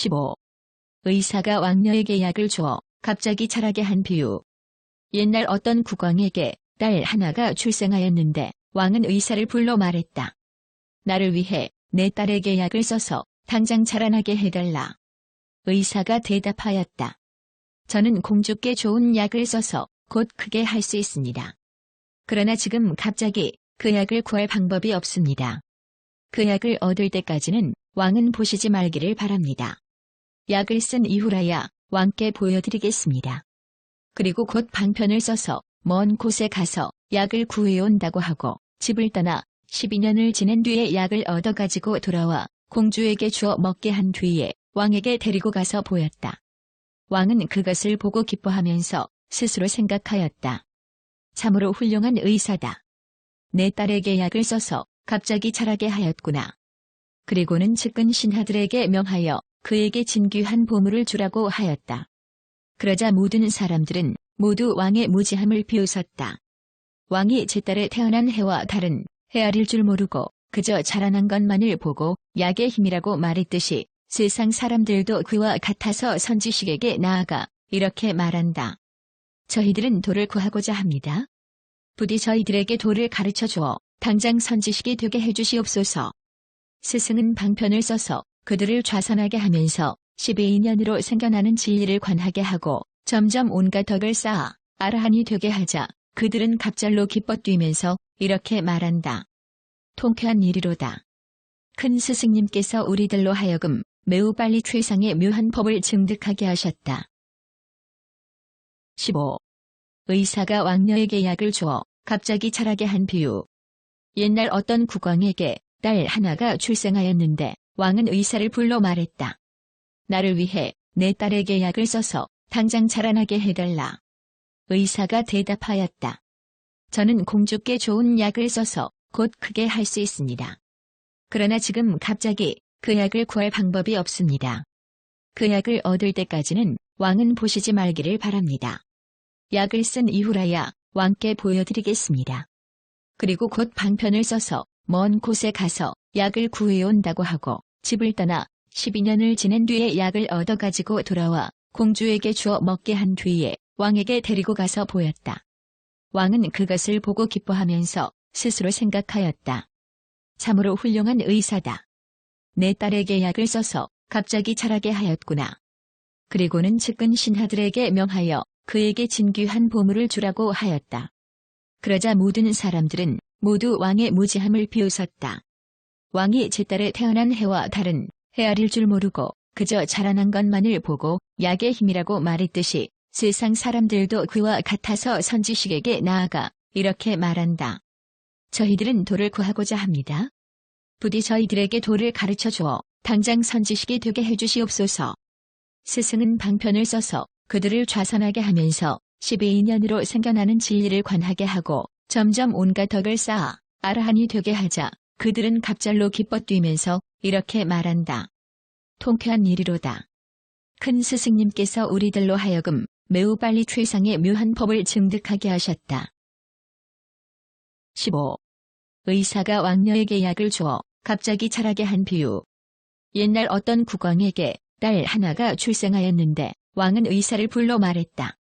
15. 의사가 왕녀에게 약을 주어 갑자기 자라게 한 비유. 옛날 어떤 국왕에게 딸 하나가 출생하였는데 왕은 의사를 불러 말했다. 나를 위해 내 딸에게 약을 써서 당장 자라나게 해달라. 의사가 대답하였다. 저는 공주께 좋은 약을 써서 곧 크게 할 수 있습니다. 그러나 지금 갑자기 그 약을 구할 방법이 없습니다. 그 약을 얻을 때까지는 왕은 보시지 말기를 바랍니다. 약을 쓴 이후라야 왕께 보여드리겠습니다. 그리고 곧 방편을 써서 먼 곳에 가서 약을 구해온다고 하고 집을 떠나 12년을 지낸 뒤에 약을 얻어가지고 돌아와 공주에게 주어 먹게 한 뒤에 왕에게 데리고 가서 보였다. 왕은 그것을 보고 기뻐하면서 스스로 생각하였다. 참으로 훌륭한 의사다. 내 딸에게 약을 써서 갑자기 자라게 하였구나. 그리고는 측근 신하들에게 명하여 그에게 진귀한 보물을 주라고 하였다. 그러자 모든 사람들은 모두 왕의 무지함을 비웃었다. 왕이 제 딸의 태어난 해와 다른 헤아릴 줄 모르고 그저 자라난 것만을 보고 약의 힘이라고 말했듯이 세상 사람들도 그와 같아서 선지식에게 나아가 이렇게 말한다. 저희들은 돌을 구하고자 합니다. 부디 저희들에게 돌을 가르쳐 주어 당장 선지식이 되게 해주시옵소서. 스승은 방편을 써서 그들을 좌선하게 하면서 12인연으로 생겨나는 진리를 관하게 하고 점점 온갖 덕을 쌓아 아라한이 되게 하자 그들은 갑절로 기뻐 뛰면서 이렇게 말한다. 통쾌한 일이로다. 큰 스승님께서 우리들로 하여금 매우 빨리 최상의 묘한 법을 증득하게 하셨다. 15. 의사가 왕녀에게 약을 주어 갑자기 자라게 한 비유. 옛날 어떤 국왕에게 딸 하나가 출생하였는데 왕은 의사를 불러 말했다. 나를 위해 내 딸에게 약을 써서 당장 자라나게 해달라. 의사가 대답하였다. 저는 공주께 좋은 약을 써서 곧 크게 할 수 있습니다. 그러나 지금 갑자기 그 약을 구할 방법이 없습니다. 그 약을 얻을 때까지는 왕은 보시지 말기를 바랍니다. 약을 쓴 이후라야 왕께 보여드리겠습니다. 그리고 곧 방편을 써서 먼 곳에 가서 약을 구해온다고 하고 집을 떠나 12년을 지낸 뒤에 약을 얻어가지고 돌아와 공주에게 주어 먹게 한 뒤에 왕에게 데리고 가서 보였다. 왕은 그것을 보고 기뻐하면서 스스로 생각하였다. 참으로 훌륭한 의사다. 내 딸에게 약을 써서 갑자기 자라게 하였구나. 그리고는 측근 신하들에게 명하여 그에게 진귀한 보물을 주라고 하였다. 그러자 모든 사람들은 모두 왕의 무지함을 비웃었다. 왕이 제 딸의 태어난 해와 다른 헤아릴 줄 모르고 그저 자라난 것만을 보고 약의 힘이라고 말했듯이 세상 사람들도 그와 같아서 선지식에게 나아가 이렇게 말한다. 저희들은 돌을 구하고자 합니다. 부디 저희들에게 돌을 가르쳐 주어 당장 선지식이 되게 해주시옵소서. 스승은 방편을 써서 그들을 좌선하게 하면서 12인연으로 생겨나는 진리를 관하게 하고 점점 온갖 덕을 쌓아 아라한이 되게 하자 그들은 갑절로 기뻐 뛰면서 이렇게 말한다. 통쾌한 일이로다. 큰 스승님께서 우리들로 하여금 매우 빨리 최상의 묘한 법을 증득하게 하셨다. 15. 의사가 왕녀에게 약을 주어 갑자기 자라게 한 비유. 옛날 어떤 국왕에게 딸 하나가 출생하였는데 왕은 의사를 불러 말했다.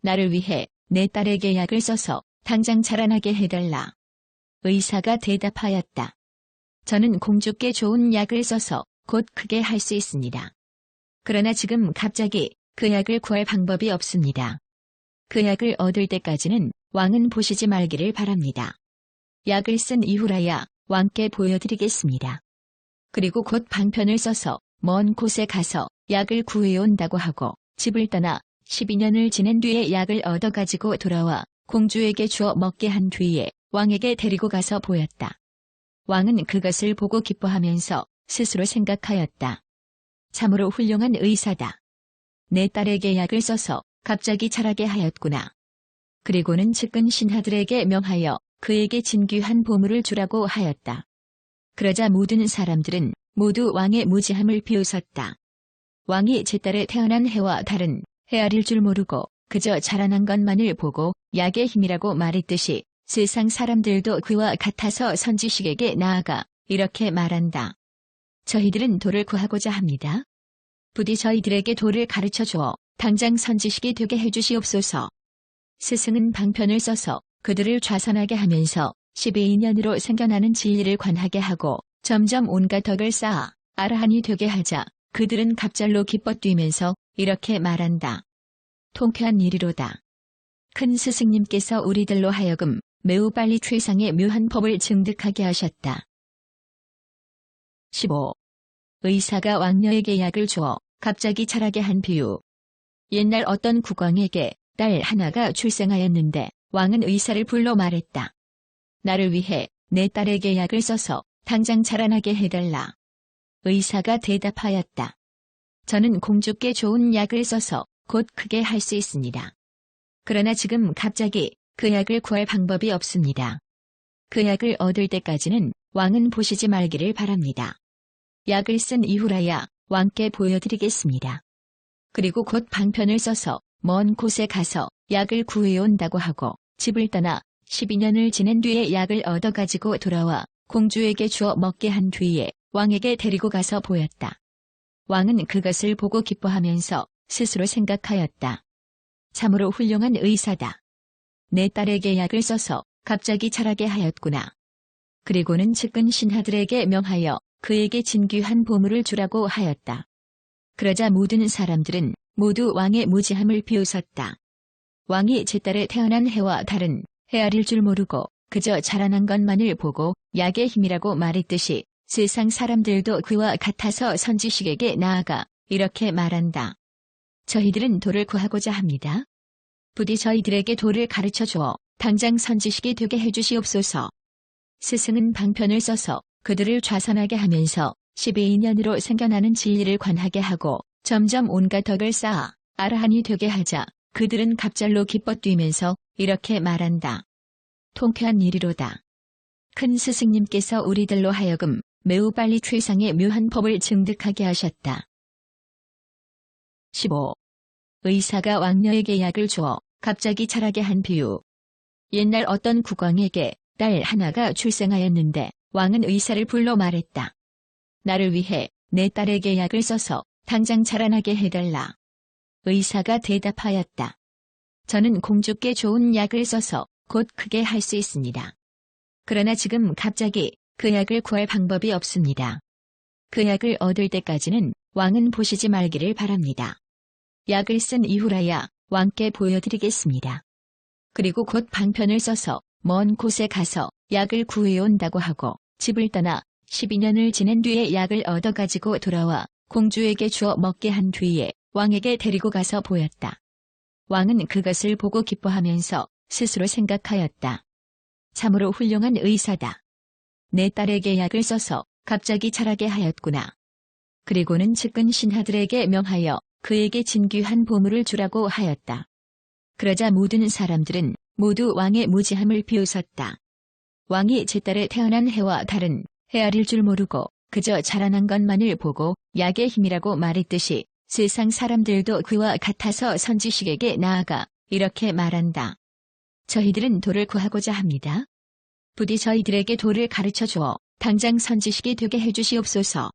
나를 위해 내 딸에게 약을 써서 당장 자라나게 해달라. 의사가 대답하였다. 저는 공주께 좋은 약을 써서 곧 크게 할 수 있습니다. 그러나 지금 갑자기 그 약을 구할 방법이 없습니다. 그 약을 얻을 때까지는 왕은 보시지 말기를 바랍니다. 약을 쓴 이후라야 왕께 보여드리겠습니다. 그리고 곧 방편을 써서 먼 곳에 가서 약을 구해온다고 하고 집을 떠나 12년을 지낸 뒤에 약을 얻어가지고 돌아와 공주에게 주어 먹게 한 뒤에 왕에게 데리고 가서 보였다. 왕은 그것을 보고 기뻐하면서 스스로 생각하였다. 참으로 훌륭한 의사다. 내 딸에게 약을 써서 갑자기 자라게 하였구나. 그리고는 측근 신하들에게 명하여 그에게 진귀한 보물을 주라고 하였다. 그러자 모든 사람들은 모두 왕의 무지함을 비웃었다. 왕이 제 딸의 태어난 해와 다른 헤아릴 줄 모르고 그저 자라난 것만을 보고 약의 힘이라고 말했듯이 세상 사람들도 그와 같아서 선지식에게 나아가 이렇게 말한다. 저희들은 돌을 구하고자 합니다. 부디 저희들에게 도를 가르쳐 주어 당장 선지식이 되게 해주시옵소서. 스승은 방편을 써서 그들을 좌선하게 하면서 12인연으로 생겨나는 진리를 관하게 하고 점점 온갖 덕을 쌓아 아라한이 되게 하자 그들은 갑절로 기뻐 뛰면서 이렇게 말한다. 통쾌한 일이로다. 큰 스승님께서 우리들로 하여금 매우 빨리 최상의 묘한 법을 증득하게 하셨다. 15. 의사가 왕녀에게 약을 주어 갑자기 자라게 한 비유. 옛날 어떤 국왕에게 딸 하나가 출생하였는데 왕은 의사를 불러 말했다. 나를 위해 내 딸에게 약을 써서 당장 자라나게 해달라. 의사가 대답하였다. 저는 공주께 좋은 약을 써서 곧 크게 할 수 있습니다. 그러나 지금 갑자기 그 약을 구할 방법이 없습니다. 그 약을 얻을 때까지는 왕은 보시지 말기를 바랍니다. 약을 쓴 이후라야 왕께 보여드리겠습니다. 그리고 곧 방편을 써서 먼 곳에 가서 약을 구해온다고 하고 집을 떠나 12년을 지낸 뒤에 약을 얻어가지고 돌아와 공주에게 주어 먹게 한 뒤에 왕에게 데리고 가서 보였다. 왕은 그것을 보고 기뻐하면서 스스로 생각하였다. 참으로 훌륭한 의사다. 내 딸에게 약을 써서 갑자기 자라게 하였구나. 그리고는 측근 신하들에게 명하여 그에게 진귀한 보물을 주라고 하였다. 그러자 모든 사람들은 모두 왕의 무지함을 비웃었다. 왕이 제 딸에 태어난 해와 달은 헤아릴 줄 모르고 그저 자라난 것만을 보고 약의 힘이라고 말했듯이 세상 사람들도 그와 같아서 선지식에게 나아가 이렇게 말한다. 저희들은 도를 구하고자 합니다. 부디 저희들에게 도를 가르쳐 주어 당장 선지식이 되게 해주시옵소서. 스승은 방편을 써서 그들을 좌선하게 하면서 12인연으로 생겨나는 진리를 관하게 하고 점점 온갖 덕을 쌓아 아라한이 되게 하자 그들은 갑절로 기뻐 뛰면서 이렇게 말한다. 통쾌한 일이로다. 큰 스승님께서 우리들로 하여금 매우 빨리 최상의 묘한 법을 증득하게 하셨다. 15. 의사가 왕녀에게 약을 주어 갑자기 자라게 한 비유. 옛날 어떤 국왕에게 딸 하나가 출생하였는데 왕은 의사를 불러 말했다. 나를 위해 내 딸에게 약을 써서 당장 자라나게 해달라. 의사가 대답하였다. 저는 공주께 좋은 약을 써서 곧 크게 할 수 있습니다. 그러나 지금 갑자기 그 약을 구할 방법이 없습니다. 그 약을 얻을 때까지는 왕은 보시지 말기를 바랍니다. 약을 쓴 이후라야 왕께 보여드리겠습니다. 그리고 곧 방편을 써서 먼 곳에 가서 약을 구해온다고 하고 집을 떠나 12년을 지낸 뒤에 약을 얻어가지고 돌아와 공주에게 주어 먹게 한 뒤에 왕에게 데리고 가서 보였다. 왕은 그것을 보고 기뻐하면서 스스로 생각하였다. 참으로 훌륭한 의사다. 내 딸에게 약을 써서 갑자기 자라게 하였구나. 그리고는 측근 신하들에게 명하여 그에게 진귀한 보물을 주라고 하였다. 그러자 모든 사람들은 모두 왕의 무지함을 비웃었다. 왕이 제 딸에 태어난 해와 달은 헤아릴 줄 모르고 그저 자라난 것만을 보고 약의 힘이라고 말했듯이 세상 사람들도 그와 같아서 선지식에게 나아가 이렇게 말한다. 저희들은 도를 구하고자 합니다. 부디 저희들에게 도를 가르쳐 주어 당장 선지식이 되게 해주시옵소서.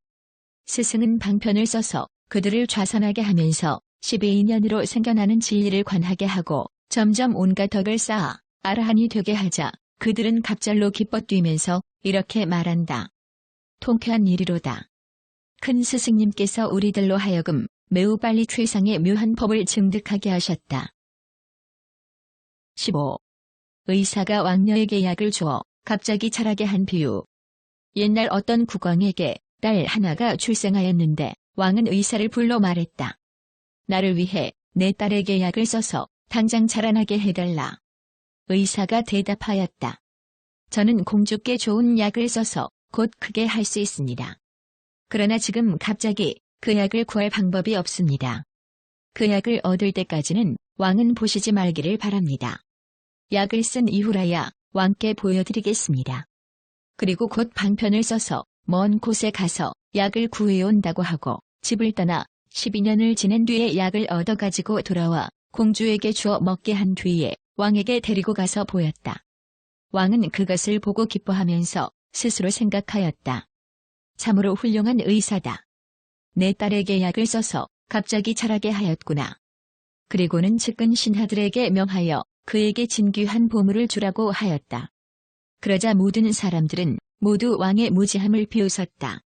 스승은 방편을 써서 그들을 좌선하게 하면서 12인연으로 생겨나는 진리를 관하게 하고 점점 온갖 덕을 쌓아 아라한이 되게 하자 그들은 갑절로 기뻐 뛰면서 이렇게 말한다. 통쾌한 일이로다. 큰 스승님께서 우리들로 하여금 매우 빨리 최상의 묘한 법을 증득하게 하셨다. 15. 의사가 왕녀에게 약을 주어 갑자기 자라게 한 비유. 옛날 어떤 국왕에게 딸 하나가 출생하였는데 왕은 의사를 불러 말했다. 나를 위해 내 딸에게 약을 써서 당장 자라나게 해달라. 의사가 대답하였다. 저는 공주께 좋은 약을 써서 곧 크게 할 수 있습니다. 그러나 지금 갑자기 그 약을 구할 방법이 없습니다. 그 약을 얻을 때까지는 왕은 보시지 말기를 바랍니다. 약을 쓴 이후라야 왕께 보여드리겠습니다. 그리고 곧 방편을 써서 먼 곳에 가서 약을 구해온다고 하고 집을 떠나 12년을 지낸 뒤에 약을 얻어가지고 돌아와 공주에게 주어 먹게 한 뒤에 왕에게 데리고 가서 보였다. 왕은 그것을 보고 기뻐하면서 스스로 생각하였다. 참으로 훌륭한 의사다. 내 딸에게 약을 써서 갑자기 자라게 하였구나. 그리고는 측근 신하들에게 명하여 그에게 진귀한 보물을 주라고 하였다. 그러자 모든 사람들은 모두 왕의 무지함을 비웃었다.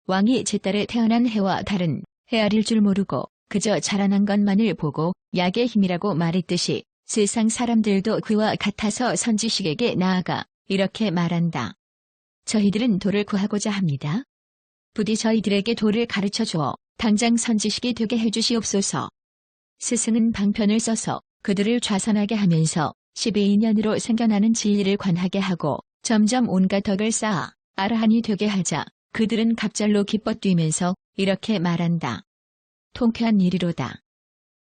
왕이 제 딸에 태어난 해와 달은 헤아릴 줄 모르고 그저 자라난 것만을 보고 약의 힘이라고 말했듯이 세상 사람들도 그와 같아서 선지식에게 나아가 이렇게 말한다. 저희들은 돌을 구하고자 합니다. 부디 저희들에게 돌을 가르쳐 주어 당장 선지식이 되게 해주시옵소서. 스승은 방편을 써서 그들을 좌선하게 하면서 12인연으로 생겨나는 진리를 관하게 하고 점점 온갖 덕을 쌓아 아라한이 되게 하자 그들은 갑절로 기뻐 뛰면서 이렇게 말한다. 통쾌한 일이로다.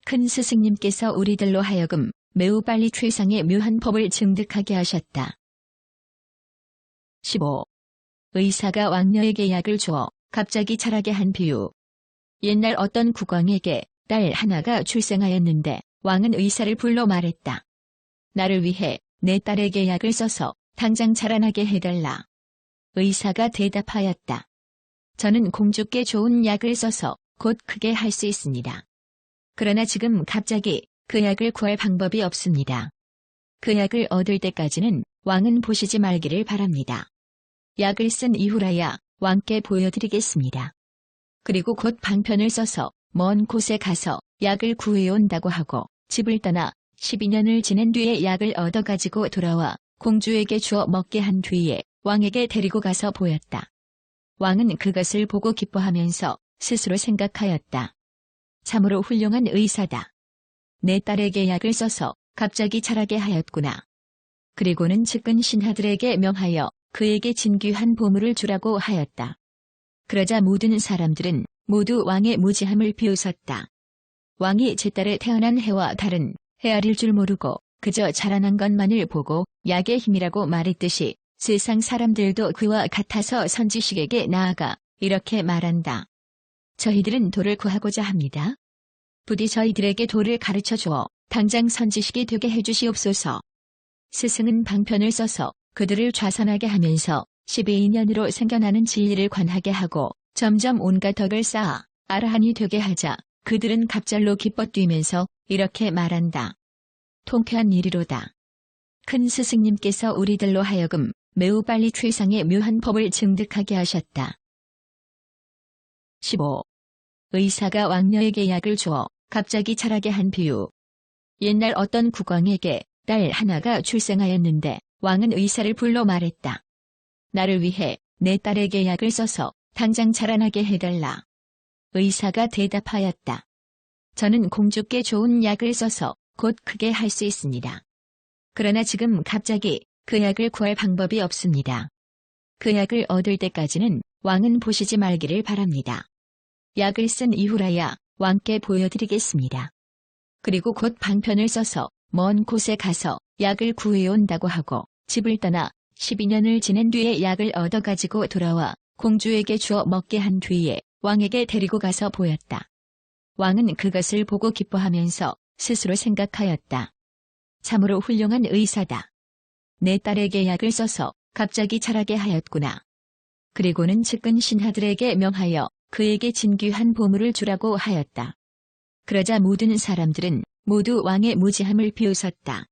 큰 스승님께서 우리들로 하여금 매우 빨리 최상의 묘한 법을 증득하게 하셨다. 15. 의사가 왕녀에게 약을 주어 갑자기 자라게 한 비유. 옛날 어떤 국왕에게 딸 하나가 출생하였는데 왕은 의사를 불러 말했다. 나를 위해 내 딸에게 약을 써서 당장 자라나게 해달라. 의사가 대답하였다. 저는 공주께 좋은 약을 써서 곧 크게 할 수 있습니다. 그러나 지금 갑자기 그 약을 구할 방법이 없습니다. 그 약을 얻을 때까지는 왕은 보시지 말기를 바랍니다. 약을 쓴 이후라야 왕께 보여드리겠습니다. 그리고 곧 방편을 써서 먼 곳에 가서 약을 구해온다고 하고 집을 떠나 12년을 지낸 뒤에 약을 얻어가지고 돌아와 공주에게 주어 먹게 한 뒤에 왕에게 데리고 가서 보였다. 왕은 그것을 보고 기뻐하면서 스스로 생각하였다. 참으로 훌륭한 의사다. 내 딸에게 약을 써서 갑자기 자라게 하였구나. 그리고는 측근 신하들에게 명하여 그에게 진귀한 보물을 주라고 하였다. 그러자 모든 사람들은 모두 왕의 무지함을 비웃었다. 왕이 제 딸에 태어난 해와 달은 헤아릴 줄 모르고 그저 자라난 것만을 보고 약의 힘이라고 말했듯이 세상 사람들도 그와 같아서 선지식에게 나아가 이렇게 말한다. 저희들은 돌을 구하고자 합니다. 부디 저희들에게 돌을 가르쳐 주어 당장 선지식이 되게 해주시옵소서. 스승은 방편을 써서 그들을 좌선하게 하면서 12인연으로 생겨나는 진리를 관하게 하고 점점 온갖 덕을 쌓아 아라한이 되게 하자 그들은 갑절로 기뻐 뛰면서 이렇게 말한다. 통쾌한 일이로다. 큰 스승님께서 우리들로 하여금 매우 빨리 최상의 묘한 법을 증득하게 하셨다. 15. 의사가 왕녀에게 약을 주어 갑자기 자라게 한 비유. 옛날 어떤 국왕에게 딸 하나가 출생하였는데 왕은 의사를 불러 말했다. 나를 위해 내 딸에게 약을 써서 당장 자라나게 해달라. 의사가 대답하였다. 저는 공주께 좋은 약을 써서 곧 크게 할 수 있습니다. 그러나 지금 갑자기 그 약을 구할 방법이 없습니다. 그 약을 얻을 때까지는 왕은 보시지 말기를 바랍니다. 약을 쓴 이후라야 왕께 보여드리겠습니다. 그리고 곧 방편을 써서 먼 곳에 가서 약을 구해온다고 하고 집을 떠나 12년을 지낸 뒤에 약을 얻어가지고 돌아와 공주에게 주어 먹게 한 뒤에 왕에게 데리고 가서 보였다. 왕은 그것을 보고 기뻐하면서 스스로 생각하였다. 참으로 훌륭한 의사다. 내 딸에게 약을 써서 갑자기 자라게 하였구나. 그리고는 측근 신하들에게 명하여 그에게 진귀한 보물을 주라고 하였다. 그러자 모든 사람들은 모두 왕의 무지함을 비웃었다.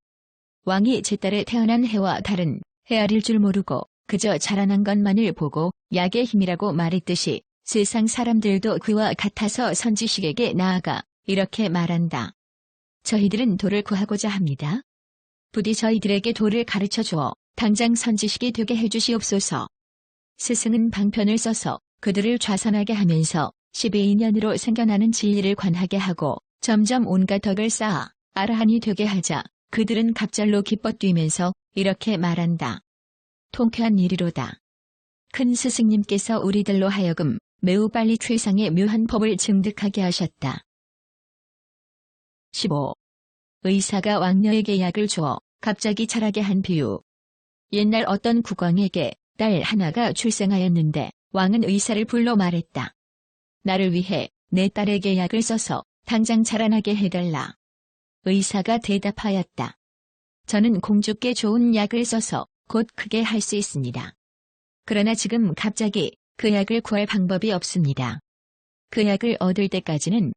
왕이 제 딸에 태어난 해와 달은 헤아릴 줄 모르고 그저 자라난 것만을 보고 약의 힘이라고 말했듯이 세상 사람들도 그와 같아서 선지식에게 나아가 이렇게 말한다. 저희들은 돌을 구하고자 합니다. 부디 저희들에게 돌을 가르쳐 주어 당장 선지식이 되게 해주시옵소서. 스승은 방편을 써서 그들을 좌선하게 하면서 12인연으로 생겨나는 진리를 관하게 하고 점점 온갖 덕을 쌓아 아라한이 되게 하자 그들은 갑절로 기뻐 뛰면서 이렇게 말한다. 통쾌한 일이로다. 큰 스승님께서 우리들로 하여금 매우 빨리 최상의 묘한 법을 증득하게 하셨다. 15. 의사가 왕녀에게 약을 주어 갑자기 자라게 한 비유. 옛날 어떤 국왕에게 딸 하나가 출생하였는데 왕은 의사를 불러 말했다. 나를 위해 내 딸에게 약을 써서 당장 자라나게 해달라. 의사가 대답하였다. 저는 공주께 좋은 약을 써서 곧 크게 할 수 있습니다. 그러나 지금 갑자기 그 약을 구할 방법이 없습니다. 그 약을 얻을 때까지는